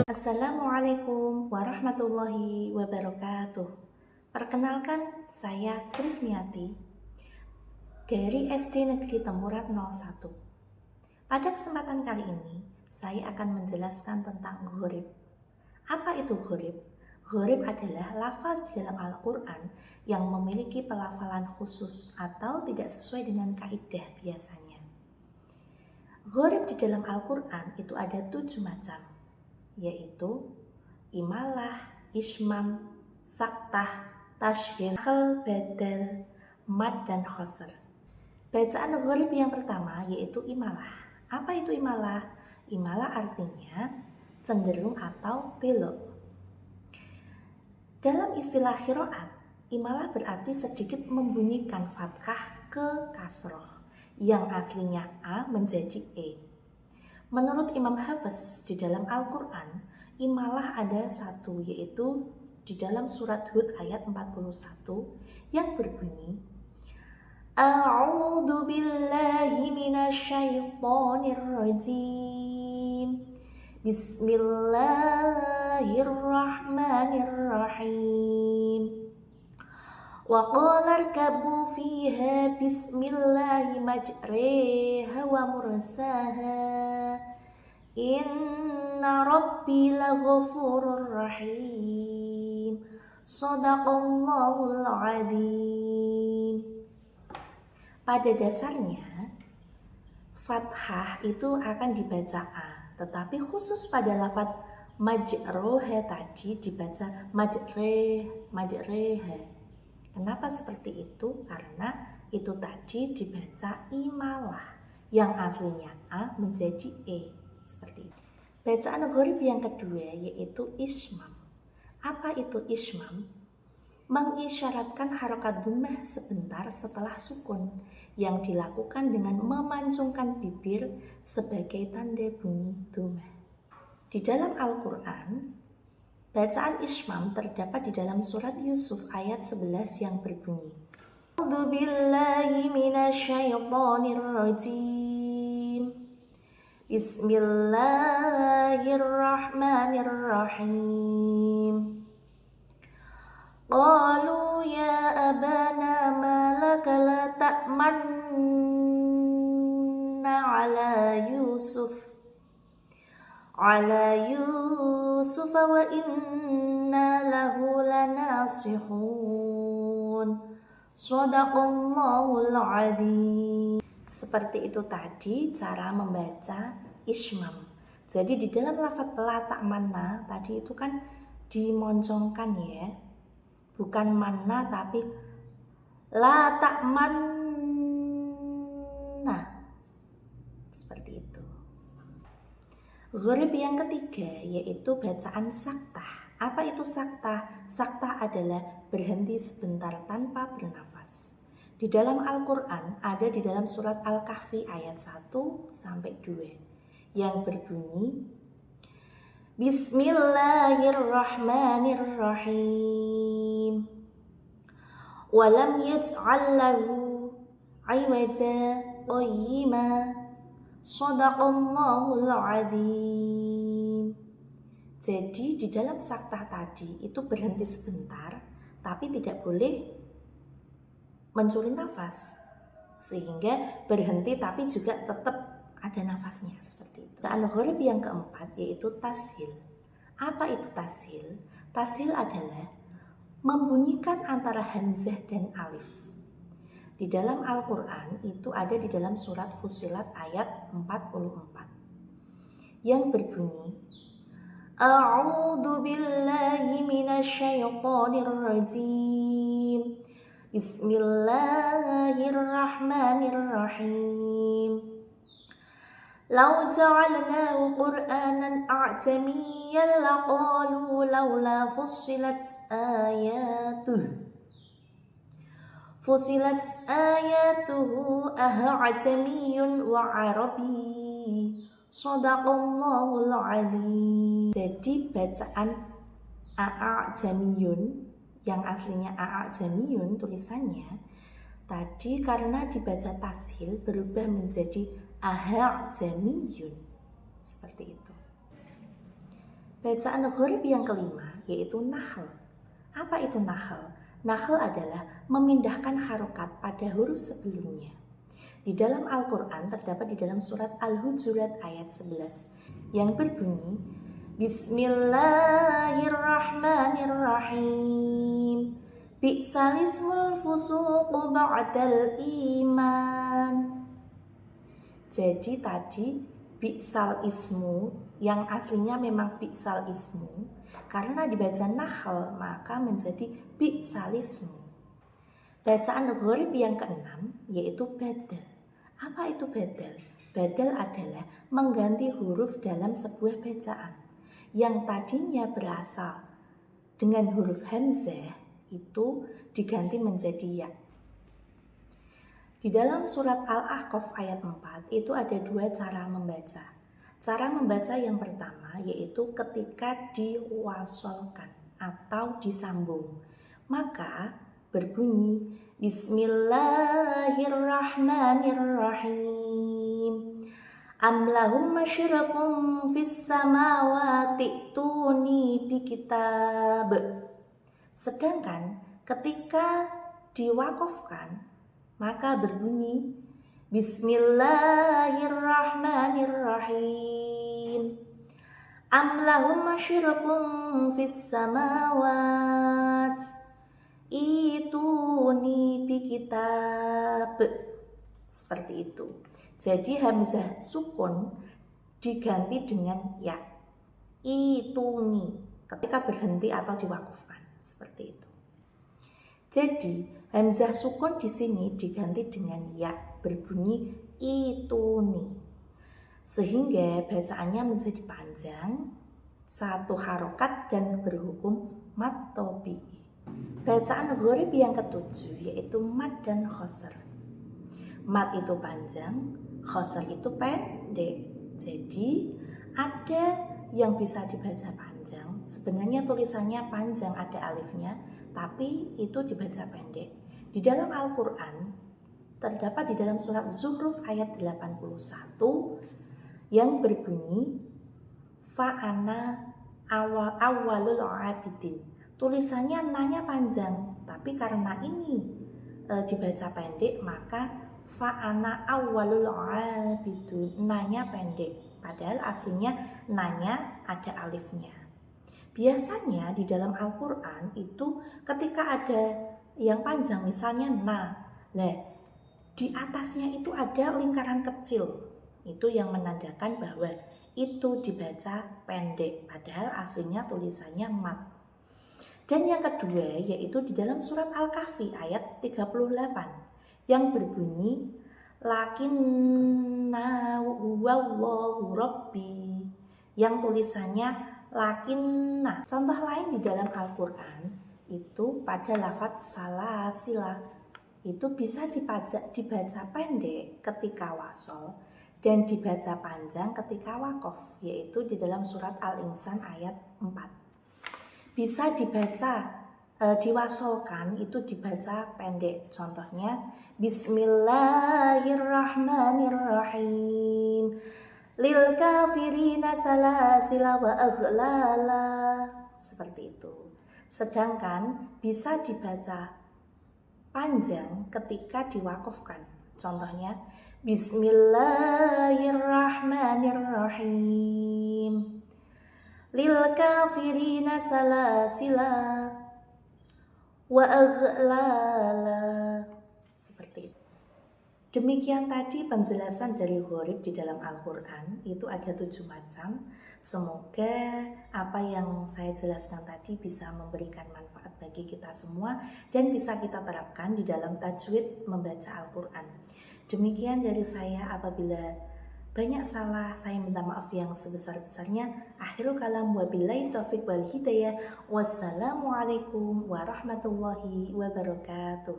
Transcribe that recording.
Assalamualaikum warahmatullahi wabarakatuh. Perkenalkan, saya Krisniati dari SD Negeri Temurat 01. Pada kesempatan kali ini, saya akan menjelaskan tentang ghorib. Apa itu ghorib? Ghorib adalah lafal di dalam Al-Quran yang memiliki pelafalan khusus atau tidak sesuai dengan kaidah biasanya. Ghorib di dalam Al-Quran itu ada 7 macam, yaitu imalah, ismam, saktah, tashdid, badal, mad, dan khosr. Bacaan ghorib yang pertama yaitu imalah. Apa itu imalah? Imalah artinya cenderung atau belok. Dalam istilah qiraat, imalah berarti sedikit membunyikan fathah ke kasroh, yang aslinya A menjadi E. Menurut Imam Hafiz di dalam Al-Quran, imalah ada satu, yaitu di dalam surat Hud ayat 41 yang berbunyi, A'udzu billahi minasyaitonir rajim. Bismillahirrahmanirrahim. Wa qala irkabu fiha bismillahi majriha wa mursaha. Inna rabbi laghafurur rahim. Shadaqallahul adzim. Pada dasarnya, fathah itu akan dibaca A, tetapi khusus pada lafaz majroha tadi dibaca majreha. Kenapa seperti itu? Karena itu tadi dibaca imalah, yang aslinya A menjadi E, seperti itu. Bacaan ghorib yang kedua yaitu ismam. Apa itu ismam? Mengisyaratkan harokat dhammah sebentar setelah sukun, yang dilakukan dengan memancungkan bibir sebagai tanda bunyi dhammah. Di dalam Al-Quran, bacaan ismam terdapat di dalam surat Yusuf ayat 11 yang berbunyi, A'udzu billahi minasyaitonir rajim. Bismillahirrahmanirrahim. Qalu ya abana ma laka la ta'manna ala Yusuf wa inna lahu lanasihun. Shadaqallahul adzim. Seperti itu tadi cara membaca ismam. Jadi di dalam lafaz la ta'manna tadi itu kan dimoncongkan ya. Bukan manna tapi la ta'manna. Seperti itu. Ghorib yang ketiga yaitu bacaan saktah. Apa itu saktah? Saktah adalah berhenti sebentar tanpa bernafas. Di dalam Al-Quran ada di dalam surat Al-Kahfi ayat 1-2 yang berbunyi, Bismillahirrahmanirrahim. Walam yaj'al lahu 'iwaja qayyima. Shadaqallahul adzim. Jadi di dalam saktah tadi itu berhenti sebentar, tapi tidak boleh mencuri nafas, sehingga berhenti tapi juga tetap ada nafasnya, seperti itu. Dan ghorib yang keempat yaitu tashil. Apa itu tashil? Tashil adalah membunyikan antara hamzah dan alif. Di dalam Al-Quran itu ada di dalam surat Fussilat ayat 44 yang berbunyi, A'udzu billahi minasyaitonir rajim. Bismillahirrahmanirrahim. Lau ja'alnahu Qur'anan a'jamiyyan laqalu laula fussilat ayatuhu. Fussilat ayatuhu a'jamiyyun wa 'arabi. Shadaqallahul adzim. Jadi bacaan a'jamiyun yang aslinya a'jamiyun tulisannya tadi karena dibaca tashil berubah menjadi A'jamiyun. Seperti itu. Bacaan gharib yang kelima yaitu nahl. Apa itu nahl? Nahl adalah memindahkan harokat pada huruf sebelumnya. Di dalam Al-Quran terdapat di dalam surat Al-Hujurat ayat 11 yang berbunyi Bismillahirrahmanirrahim. Bi'sal ismul fusuq ba'dal iman. Jadi tadi bi'sal ismu yang aslinya memang bi'sal ismu, karena dibaca nahl maka menjadi bi'sal ismu. Bacaan gharib yang keenam yaitu badal. Apa itu badal? Badal adalah mengganti huruf dalam sebuah bacaan yang tadinya berasal dengan huruf hamzah itu diganti menjadi ya. Di dalam surat Al-Ahqaf ayat 4 itu ada dua cara membaca. Cara membaca yang pertama yaitu ketika diwasolkan atau disambung. Maka berbunyi Bismillahirrahmanirrahim. Am lahum masyrakum fis samawati tuni bi kitab. Sedangkan ketika diwakafkan maka berbunyi Bismillahirrahmanirrahim. Am lahum masyrakum fis samawat ituni bi kitab. Seperti itu. Jadi hamzah sukun diganti dengan ya. Ituni ketika berhenti atau diwakafkan. Seperti itu. Jadi hamzah sukun di sini diganti dengan ya, berbunyi ituni. Sehingga bacaannya menjadi panjang, satu harokat dan berhukum mad tabi'i. Bacaan gharib yang ketujuh yaitu mad dan khosr. Mad itu panjang, khosr itu pendek. Jadi ada yang bisa dibaca panjang. Sebenarnya tulisannya panjang, ada alifnya, tapi itu dibaca pendek. Di dalam Al-Quran terdapat di dalam surat Zuhruf ayat 81 yang berbunyi Fa'ana awwalul abidin. Tulisannya nanya panjang, tapi karena ini dibaca pendek maka fa'ana awwalul abidun, nanya pendek, padahal aslinya nanya ada alifnya. Biasanya di dalam Al-Quran itu ketika ada yang panjang misalnya di atasnya itu ada lingkaran kecil, itu yang menandakan bahwa itu dibaca pendek, padahal aslinya tulisannya mad. Dan yang kedua yaitu di dalam surat Al-Kahfi ayat 38 yang berbunyi lakinna wallahu rabbi, yang tulisannya lakinna. Contoh lain di dalam Al-Quran itu pada lafadz salasila itu bisa dibaca pendek ketika wasol dan dibaca panjang ketika wakof, yaitu di dalam surat Al-Insan ayat 4. Bisa dibaca diwasolkan itu dibaca pendek. Contohnya Bismillahirrahmanirrahim. Lil kafirina salasila wa aghlala. Seperti itu. Sedangkan bisa dibaca panjang ketika diwakafkan. Contohnya Bismillahirrahmanirrahim. Lil kafirina salasila wa aghlala. Seperti itu. Demikian tadi penjelasan dari gharib di dalam Al-Quran. Itu ada 7 macam. Semoga apa yang saya jelaskan tadi bisa memberikan manfaat bagi kita semua dan bisa kita terapkan di dalam tajwid membaca Al-Quran. Demikian dari saya. Apabila banyak salah, saya minta maaf yang sebesar-besarnya. Akhirul kalam, wabillahi taufiq wal hidayah. Wassalamualaikum warahmatullahi wabarakatuh.